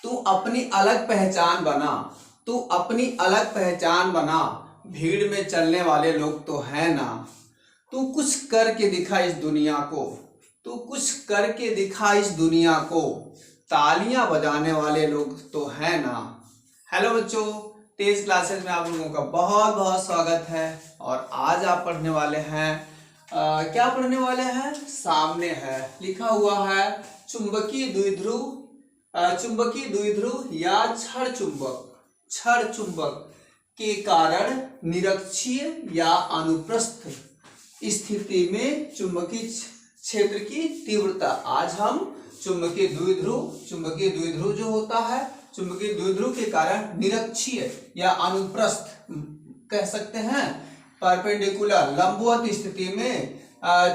तू अपनी अलग पहचान बना, तू अपनी अलग पहचान बना, भीड़ में चलने वाले लोग तो है ना। तू कुछ करके दिखा इस दुनिया को, तू कुछ करके दिखा इस दुनिया को, तालियां बजाने वाले लोग तो है ना। हेलो बच्चों, तेज क्लासेस में आप लोगों का बहुत बहुत स्वागत है। और आज आप पढ़ने वाले हैं क्या पढ़ने वाले हैं? सामने है लिखा हुआ है चुंबकीय द्विध्रुव, चुंबकीय द्विध्रुव या क्षण चुंबक, क्षण चुंबक के कारण निरक्षीय या अनुप्रस्थ स्थिति में चुंबकीय क्षेत्र की तीव्रता। आज हम चुंबकीय द्विध्रुव जो होता है, चुंबकीय द्विध्रुव के कारण निरक्षीय या अनुप्रस्थ कह सकते हैं, परपेंडिकुलर लंबवत स्थिति में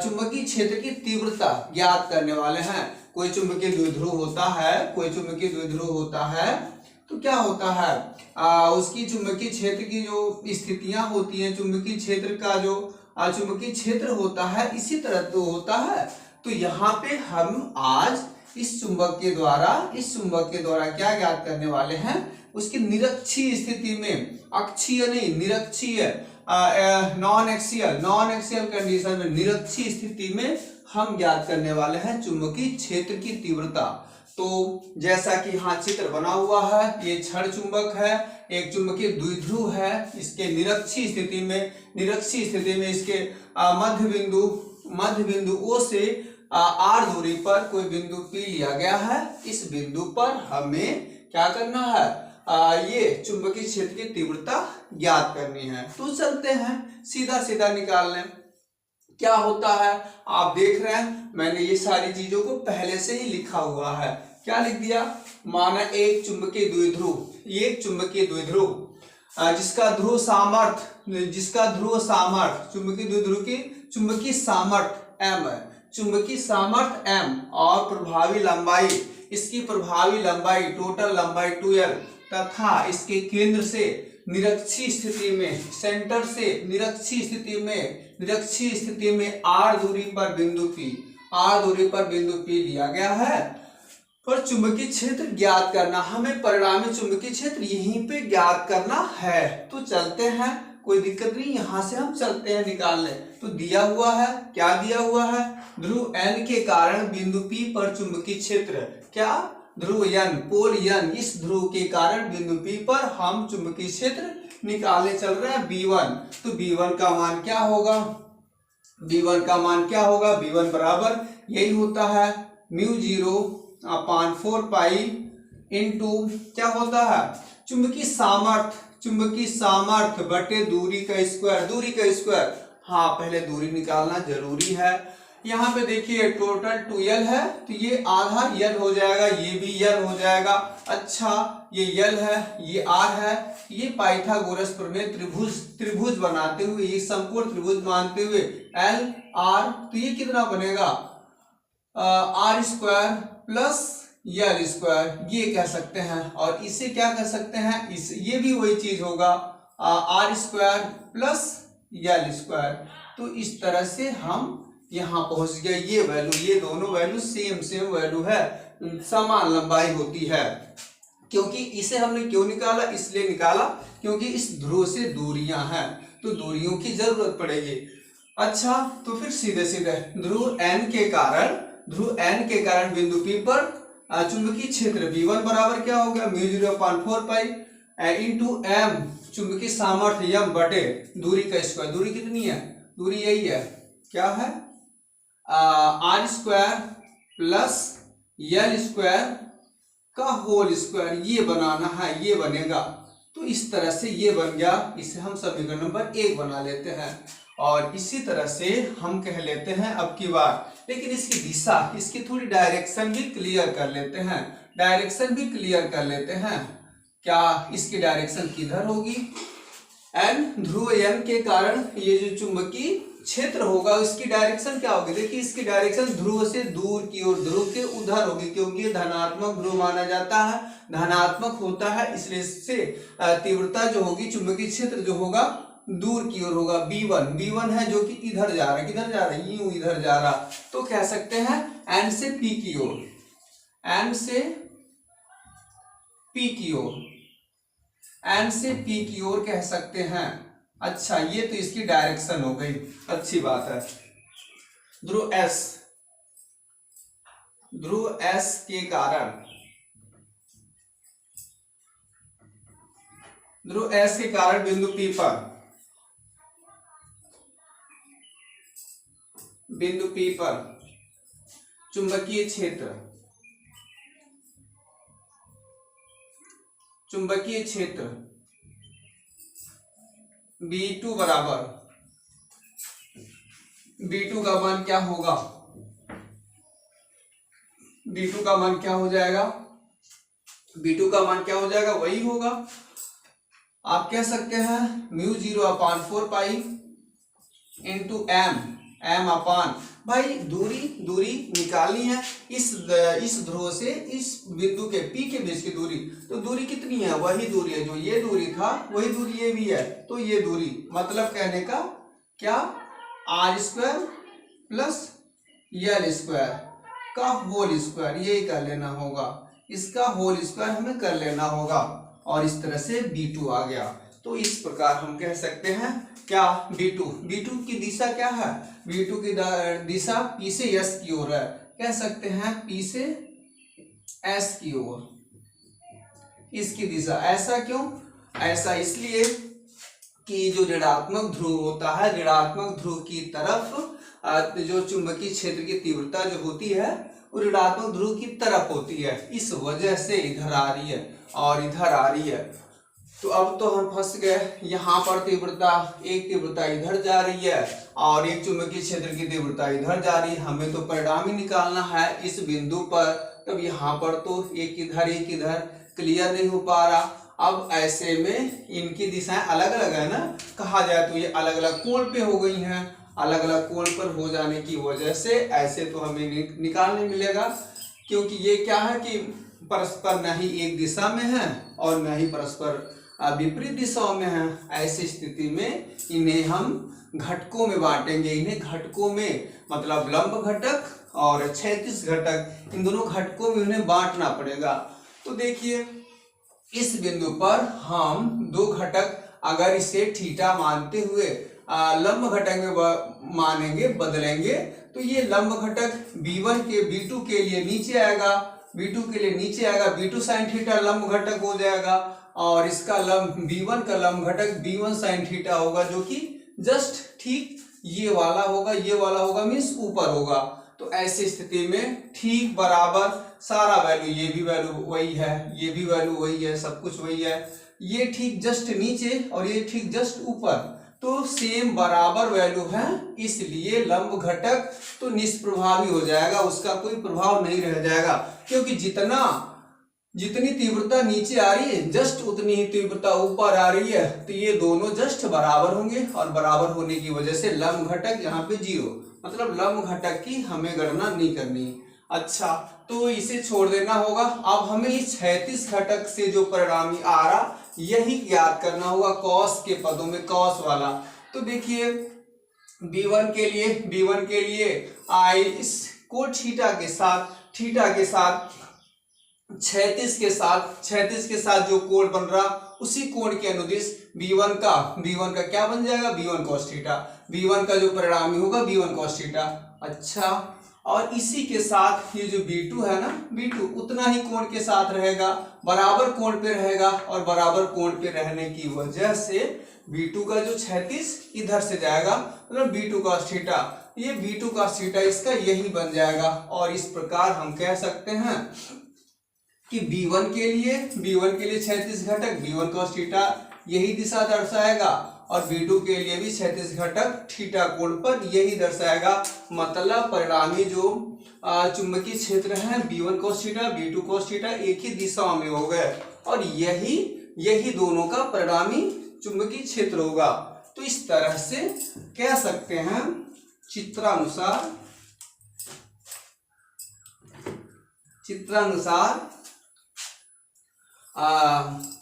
चुंबकीय क्षेत्र की तीव्रता ज्ञात करने वाले हैं। कोई चुंबकीय द्विध्रुव होता है, कोई चुंबकीय द्विध्रुव होता है तो क्या होता है, उसकी चुंबकीय क्षेत्र की जो स्थितियां होती हैं, चुंबकीय क्षेत्र का जो चुंबकीय क्षेत्र होता है इसी तरह तो होता है। तो यहाँ पे हम आज इस चुंबक के द्वारा क्या ज्ञात करने वाले हैं, उसकी निरक्षीय स्थिति में, अक्षीय नहीं निरक्षीय, नॉन एक्सियल कंडीशन में, निरक्षीय स्थिति में हम ज्ञात करने वाले हैं चुंबकीय क्षेत्र की तीव्रता। तो जैसा कि यहाँ चित्र बना हुआ है, ये क्षण चुंबक है, एक चुंबकीय द्विध्रुव है, इसके निरक्षीय स्थिति में इसके मध्य बिंदु O से R दूरी पर कोई बिंदु P लिया गया है। इस बिंदु पर हमें क्या करना है, ये चुंबकीय क्षेत्र की तीव्रता ज्ञात करनी है। तो चलते हैं सीधा निकाल लें। क्या होता है आप देख रहे हैं, मैंने ये सारी चीजों को पहले से ही लिखा हुआ है। क्या लिख दिया, माना एक चुंबकीय द्विध्रुव जिसका ध्रुव सामर्थ्य चुंबकीय द्विध्रुव की चुंबकीय सामर्थ्य m है, चुंबकीय सामर्थ्य m और प्रभावी लंबाई, इसकी प्रभावी लंबाई टोटल लंबाई 2l तथा इसके केंद्र से निरक्षीय स्थिति में, सेंटर से निरक्षीय स्थिति में R दूरी पर बिंदु P लिया गया है। पर चुंबकीय क्षेत्र ज्ञात करना, हमें परिणामी चुंबकीय क्षेत्र यहीं पे ज्ञात करना है। तो चलते हैं, कोई दिक्कत नहीं, यहां से हम चलते हैं निकालने। तो दिया हुआ है, क्या दिया हुआ है, ध्रुव N के कारण बिंदु P पर चुंबकीय क्षेत्र, क्या ध्रुव N, पोल N, इस ध्रुव के कारण बिंदु P पर हम चुंबकीय क्षेत्र निकालने चल रहे हैं B1। तो B1 का मान क्या होगा, B1 बराबर यही होता है μ0/4 पाई इंटू क्या होता है, चुंबकीय सामर्थ्य बटे दूरी का स्क्वायर। हाँ, पहले दूरी निकालना जरूरी है। यहाँ पे देखिए टोटल 2l है, तो ये आधा l हो जाएगा, ये भी l हो जाएगा। अच्छा, ये l है, ये r है, ये पाइथागोरस प्रमेय त्रिभुज बनाते हुए, ये समकोण त्रिभुज मानते हुए l r, तो ये कितना बनेगा, r square plus l square, ये कह सकते हैं। और इसे क्या कह सकते हैं, ये भी वही चीज होगा, r square plus l square. तो इस तरह से हम यहाँ पहुंच गए। ये वैल्यू, ये दोनों वैल्यू सेम वैल्यू है, समान लंबाई होती है। क्योंकि इसे हमने क्यों निकाला, इसलिए निकाला क्योंकि इस ध्रुव से दूरियां हैं, तो दूरियों की जरूरत पड़ेगी। अच्छा, तो फिर सीधे ध्रुव N के कारण बिंदु P पर चुंबकीय क्षेत्र B1 बराबर क्या हो गया, μ0/4 पाई इंटू m, चुंबकीय सामर्थ्य m बटे दूरी का स्क्वायर। दूरी कितनी है, दूरी यही है, क्या है, r square plus l square का होल स्क्वायर, ये बनाना है, ये बनेगा। तो इस तरह से ये बन गया, इसे हम समीकरण नंबर 1 बना लेते हैं। और इसी तरह से हम कह लेते हैं अब की बार, लेकिन इसकी दिशा, इसकी थोड़ी डायरेक्शन भी क्लियर कर लेते हैं। क्या इसकी डायरेक्शन किधर होगी, ध्रुव N के कारण ये जो चुंबकीय क्षेत्र होगा उसकी डायरेक्शन क्या होगी, देखिए इसकी डायरेक्शन ध्रुव से दूर की ओर, ध्रुव के उधर होगी, क्योंकि ये धनात्मक ध्रुव माना जाता है, धनात्मक होता है, इसलिए इससे तीव्रता जो होगी, चुंबकीय क्षेत्र जो होगा दूर की ओर होगा। B1 है जो कि इधर जा रहा है, किधर जा रहा है, यूं इधर जा रहा। तो कह सकते हैं N से P की ओर, N से पी की ओर, एन से पी की ओर कह सकते हैं। अच्छा, ये तो इसकी डायरेक्शन हो गई, अच्छी बात है। ध्रुव एस के कारण, ध्रुव एस के कारण बिंदु पी पर, बिंदु पी पर चुंबकीय क्षेत्र, चुंबकीय क्षेत्र B2 बराबर, B2 का मान क्या होगा, B2 का मान क्या हो जाएगा, B2 का मान क्या हो जाएगा, वही होगा, आप कह सकते हैं μ0/4 इंटू एम अपान, भाई दूरी दूरी निकालनी है इस ध्रुव से इस बिंदु के P के बीच की दूरी, तो दूरी कितनी है, वही दूरी है जो ये दूरी था, वही दूरी ये भी है, तो ये दूरी मतलब कहने का क्या, r² प्लस l² का होल स्क्वायर, यही कर लेना होगा, इसका होल स्क्वायर हमें कर लेना होगा, और इस तरह से B2 आ गया। तो इस प्रकार हम कह सकते हैं क्या, B2 की दिशा क्या है, B2 की दिशा P से S की ओर है, कह सकते हैं P से S की ओर, इसकी दिशा। ऐसा क्यों, ऐसा इसलिए कि जो ऋणात्मक ध्रुव होता है, ऋणात्मक ध्रुव की तरफ जो चुंबकीय क्षेत्र की तीव्रता जो होती है वो ऋणात्मक ध्रुव की तरफ होती है, इस वजह से इधर आ रही है और इधर आ रही है। तो अब तो हम फंस गए, यहाँ पर तीव्रता, एक तीव्रता इधर जा रही है और एक चुंबकीय क्षेत्र की तीव्रता इधर जा रही है, हमें तो परिणाम ही निकालना है इस बिंदु पर। तब यहाँ पर तो एक इधर क्लियर नहीं हो पा रहा। अब ऐसे में इनकी दिशाएं अलग अलग है ना, कहा जाए तो ये अलग अलग कोण पे हो गई हैं, अलग अलग कोण पर हो जाने की वजह से ऐसे तो हमें निकाल नहीं मिलेगा, क्योंकि ये क्या है कि परस्पर न ही एक दिशा में है और न ही परस्पर विपरीत दिशाओं में है। ऐसी स्थिति में इन्हें हम घटकों में बांटेंगे, इन्हें घटकों में मतलब लंब घटक और क्षैतिज घटक, इन दोनों घटकों में उन्हें बांटना पड़ेगा। तो देखिए इस बिंदु पर हम दो घटक अगर इसे थीटा मानते हुए लंब घटक में मानेंगे, बदलेंगे, तो ये लंब घटक B2 के लिए नीचे आएगा, B2 के लिए नीचे आएगा, B2 sin थीटा लंब घटक हो जाएगा, और इसका लंब B1 का लंब घटक B1 sin थीटा होगा, जो कि जस्ट ठीक ये वाला होगा, ये वाला होगा मीन्स ऊपर होगा। तो ऐसी स्थिति में ठीक बराबर सारा वैल्यू, ये भी वैल्यू वही है, ये भी वैल्यू वही है, सब कुछ वही है, ये ठीक जस्ट नीचे और ये ठीक जस्ट ऊपर, तो सेम बराबर वैल्यू है, इसलिए लंब घटक तो निष्प्रभावी हो जाएगा, उसका कोई प्रभाव नहीं रह जाएगा, क्योंकि जितनी तीव्रता नीचे आ रही है जस्ट उतनी ही तीव्रता ऊपर आ रही है, तो ये दोनों जस्ट बराबर होंगे, और बराबर होने की वजह से लंब घटक यहाँ पे 0, मतलब लंब घटक की हमें गणना नहीं करनी। अच्छा, तो इसे छोड़ देना होगा। अब हमें इस क्षैतिज घटक से जो परिणामी आ रहा यही ज्ञात करना होगा, कॉस के पदों में, कॉस वाला। तो देखिए B1 के लिए आई इस को थीटा के साथ क्षैतिज के साथ जो कोण बन रहा उसी कोण के अनुदिश B1 का क्या बन जाएगा, B1 cos थीटा, B1 का जो परिणामी होगा B1 cos थीटा। अच्छा, और इसी के साथ ये जो B2 है ना, B2 उतना ही कोण के साथ रहेगा, बराबर कोण पे रहेगा, और बराबर कोण पे रहने की वजह से B2 का जो क्षैतिज इधर से जाएगा, मतलब B2 cos थीटा, ये B2 cos थीटा इसका यही बन जाएगा। और इस प्रकार हम कह सकते हैं कि B1 के लिए क्षैतिज घटक B1 cos थीटा यही दिशा दर्शाएगा, और B2 के लिए भी क्षैतिज घटक थीटा कोण पर यही दर्शाएगा। मतलब परिणामी जो चुंबकीय क्षेत्र है B1 cos theta B2 cos theta एक ही दिशा में हो गए, और यही दोनों का परिणामी चुंबकीय क्षेत्र होगा। तो इस तरह से कह सकते हैं चित्रानुसार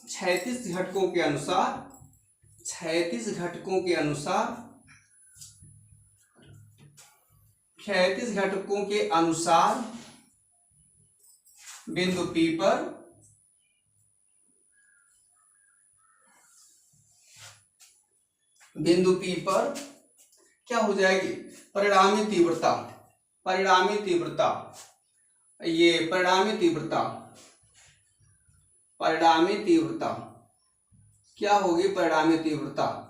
क्षैतिज घटकों के अनुसार बिंदु P पर बिंदु P पर क्या हो जाएगी, परिणामी तीव्रता, परिणामी तीव्रता, ये परिणामी तीव्रता, परिणामी तीव्रता क्या होगी, परिणामी तीव्रता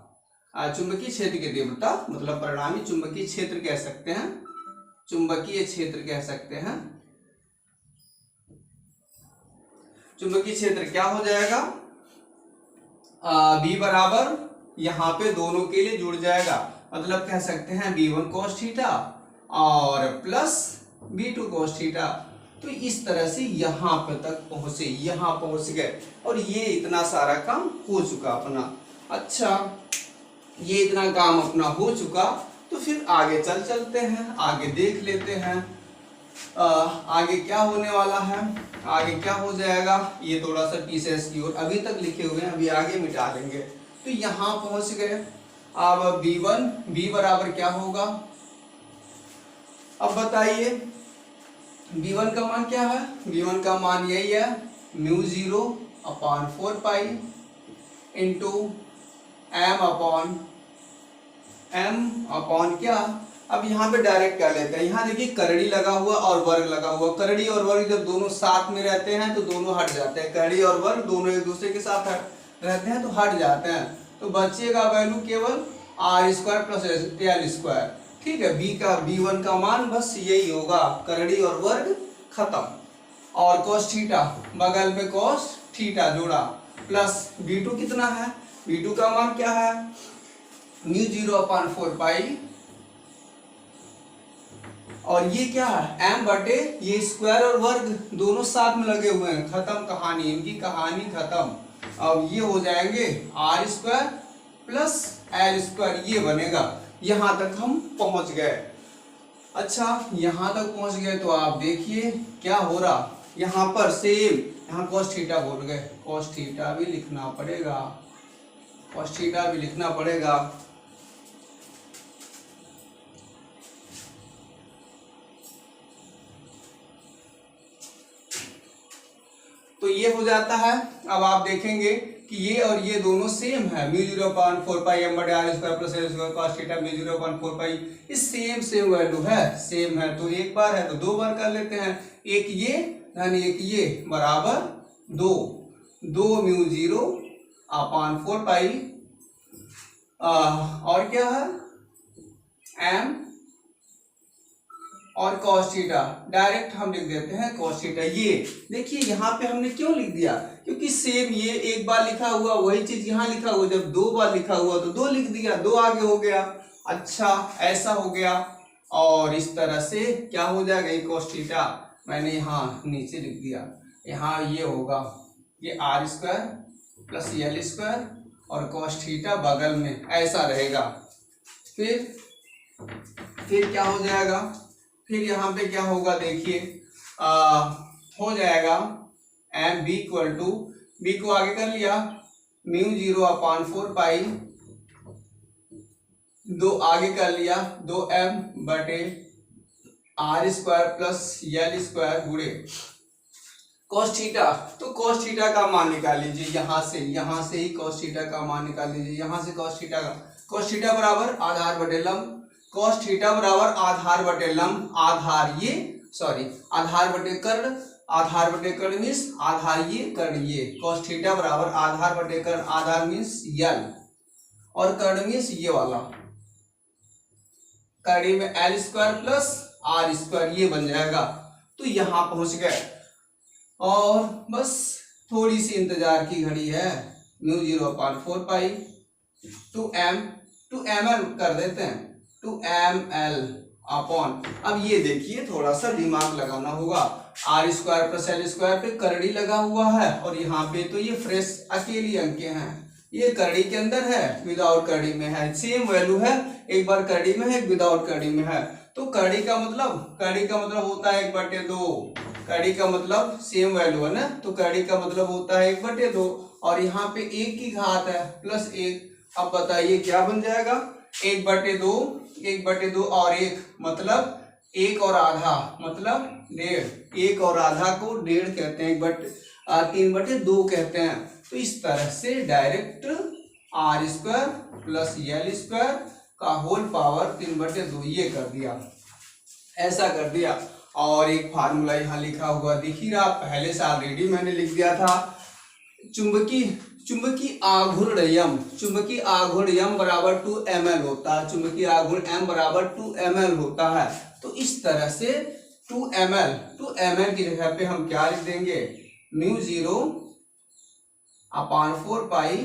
चुंबकीय क्षेत्र की तीव्रता, मतलब परिणामी चुंबकीय क्षेत्र कह सकते हैं, चुंबकीय क्षेत्र कह सकते हैं। चुंबकीय क्षेत्र क्या हो जाएगा, B बराबर यहाँ पे दोनों के लिए जुड़ जाएगा, मतलब कह सकते हैं B1 cos थीटा और प्लस B2 cos थीटा। तो इस तरह से यहाँ पे तक पहुंचे, यहाँ पहुंच गए और ये इतना सारा काम हो चुका अपना। अच्छा, ये इतना काम अपना हो चुका, तो फिर आगे चलते हैं, आगे देख लेते हैं आगे क्या होने वाला है। आगे क्या हो जाएगा, ये थोड़ा सा पीसेस की ओर अभी तक लिखे हुए हैं, अभी आगे मिटा देंगे। तो यहाँ पहुंच गए। अब B बराबर क्या होगा, अब बताइए B1 का मान क्या है, B1 का मान यही है μ0/4 पाई इंटू m अपॉन क्या। अब यहाँ पे डायरेक्ट क्या लेते हैं, यहाँ देखिए करड़ी लगा हुआ और वर्ग लगा हुआ, करड़ी और वर्ग जब दोनों साथ में रहते हैं तो दोनों हट जाते हैं, करड़ी और वर्ग दोनों एक दूसरे के साथ रहते हैं तो हट जाते हैं, तो बचेगा वैल्यू केवल r² प्लस l²। ठीक है, B1 का मान बस यही होगा, करड़ी और वर्ग खत्म, और cos थीटा बगल में cos थीटा जोड़ा, प्लस B2 कितना है, B2 का मान क्या है μ0/4 पाई, और ये क्या है m बटे ये स्क्वायर और वर्ग दोनों साथ में लगे हुए हैं, खत्म कहानी, इनकी कहानी खत्म। अब ये हो जाएंगे r² प्लस l², ये बनेगा। यहां तक हम पहुंच गए। अच्छा, यहां तक पहुंच गए तो आप देखिए क्या हो रहा, यहां पर सेम, यहां cos थीटा बोल गए, cos थीटा भी लिखना पड़ेगा, cos थीटा भी लिखना पड़ेगा। तो ये हो जाता है। अब आप देखेंगे कि ये और ये दोनों सेम है, μ0/4 पाई m बटे r² plus l² cos theta μ0/4 पाई, इस सेम वैल्यू है, सेम है, तो एक बार है तो दो बार कर लेते हैं, एक ये यानी एक ये बराबर 2 μ0/4 पाई और क्या है m और cos थीटा, डायरेक्ट हम लिख देते हैं cos थीटा। ये देखिए यहाँ पे हमने क्यों लिख दिया, क्योंकि सेम ये एक बार लिखा हुआ वही चीज यहाँ लिखा हुआ, जब दो बार लिखा हुआ तो दो लिख दिया, दो आगे हो गया। अच्छा, ऐसा हो गया, और इस तरह से क्या हो जाएगा, ये cos थीटा मैंने यहाँ नीचे लिख दिया, यहाँ ये होगा ये r² प्लस l² और cos थीटा बगल में ऐसा रहेगा। फिर क्या हो जाएगा, फिर यहाँ पे क्या होगा देखिए, हो जाएगा m b equal to, b को आगे कर लिया μ0/4 पाई, दो आगे कर लिया 2m बटे r² प्लस l² गुणे cos थीटा। तो cos थीटा का मान निकाल लीजिए, यहाँ से ही cos थीटा का मान निकाल लीजिए, यहाँ से cos थीटा का, cos थीटा बराबर आधार बटे लंब, cos थीटा बराबर आधार बटे लंब, आधार ये सॉरी आधार बटे कर्ण, आधार बटे कर्ण मीन्स आधार ये कर्ण ये, cos थीटा बराबर आधार बटे कर्ण, आधार मीन्स l और कर्ण मीन्स ये वाला, कर्ण में l² प्लस r², ये बन जाएगा। तो यहाँ पहुंच गए, और बस थोड़ी सी इंतजार की घड़ी है, μ0/4 पाई 2ml कर देते हैं, 2ml अपॉन, अब ये देखिए थोड़ा सा दिमाग लगाना होगा, r² प्लस l² पे करड़ी लगा हुआ है, और यहाँ पे तो ये फ्रेश अकेली अंकें हैं, ये करड़ी के अंदर है, विदाउट करड़ी में है, सेम वैल्यू है, एक बार करड़ी में है एक विदाउट करड़ी में है। तो करड़ी का मतलब होता है 1/2, करड़ी का मतलब सेम वैल्यू है ना, तो करड़ी का मतलब होता है 1/2, और यहाँ पे 1 की घात है प्लस 1। अब बताइए क्या बन जाएगा, 1/2 और 1 मतलब 1 और आधा मतलब 1.5, 1 और आधा को 1.5 कहते हैं, 3/2 कहते हैं। तो इस तरह से direct are square plus L square का होल पावर 3/2 ये कर दिया, ऐसा कर दिया। और एक फार्मूला यहाँ लिखा हुआ दिख ही रहा, पहले से ऑलरेडी मैंने लिख दिया था। चुंबकीय आघूर्ण यम बराबर 2 ml होता है, चुंबकीय आघूर्ण m बराबर 2 ml होता है। तो इस तरह से 2 ml की जगह पे हम क्या लिख देंगे, μ0 / 4 पाई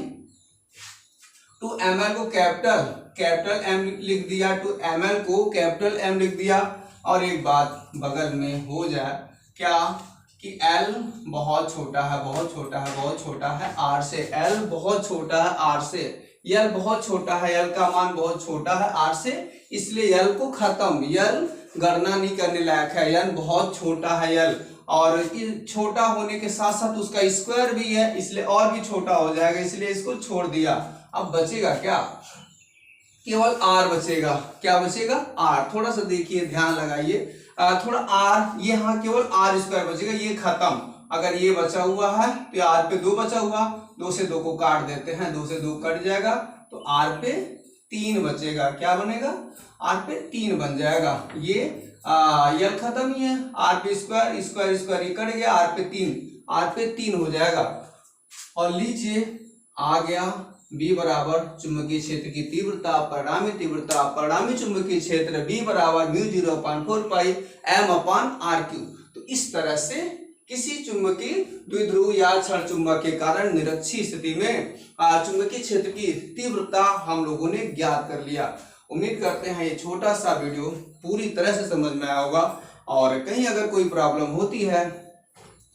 2 ml को कैपिटल M लिख दिया, 2 ml को कैपिटल M लिख दिया। और एक बात बगल में हो जाए क्या कि L बहुत छोटा है R से, L बहुत छोटा है R से, L बहुत छोटा है, L का मान बहुत छोटा है R से, इसलिए L को खत्म, L गणना नहीं करने लायक है, L बहुत छोटा है L, और छोटा होने के साथ साथ उसका स्क्वायर भी है, इसलिए और भी छोटा हो जाएगा, इसलिए इसको छोड़ दिया। अब बचेगा क्या, केवल R बचेगा। क्या बचेगा, R। थोड़ा सा देखिए, ध्यान लगाइए, थोड़ा R, ये हाँ केवल R स्क्वायर बचेगा, ये खत्म। अगर ये बचा हुआ है तो R पे 2 बचा हुआ, 2 से 2 को काट देते हैं, 2 से 2 कट जाएगा तो R पे 3 बचेगा। क्या बनेगा, R पे 3 बन जाएगा। ये यल खत्म ही है, R पे स्क्वायर ये कट गया, R पे 3 हो जाएगा। और लीजिए आ गया B बराबर चुंबकीय क्षेत्र की तीव्रता, परिणामी चुंबकीय क्षेत्र B बराबर μ0/4 पाई m/r³। तो इस तरह से किसी चुंबकीय द्विध्रुव या क्षण चुंबक के कारण निरक्षीय स्थिति में चुंबकीय क्षेत्र की तीव्रता हम लोगों ने ज्ञात कर लिया। उम्मीद करते हैं ये छोटा सा वीडियो पूरी तरह से समझ में आया होगा, और कहीं अगर कोई प्रॉब्लम होती है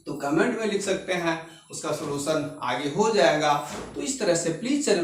तो कमेंट में लिख सकते हैं, उसका सलूशन आगे हो जाएगा। तो इस तरह से प्लीज चैनल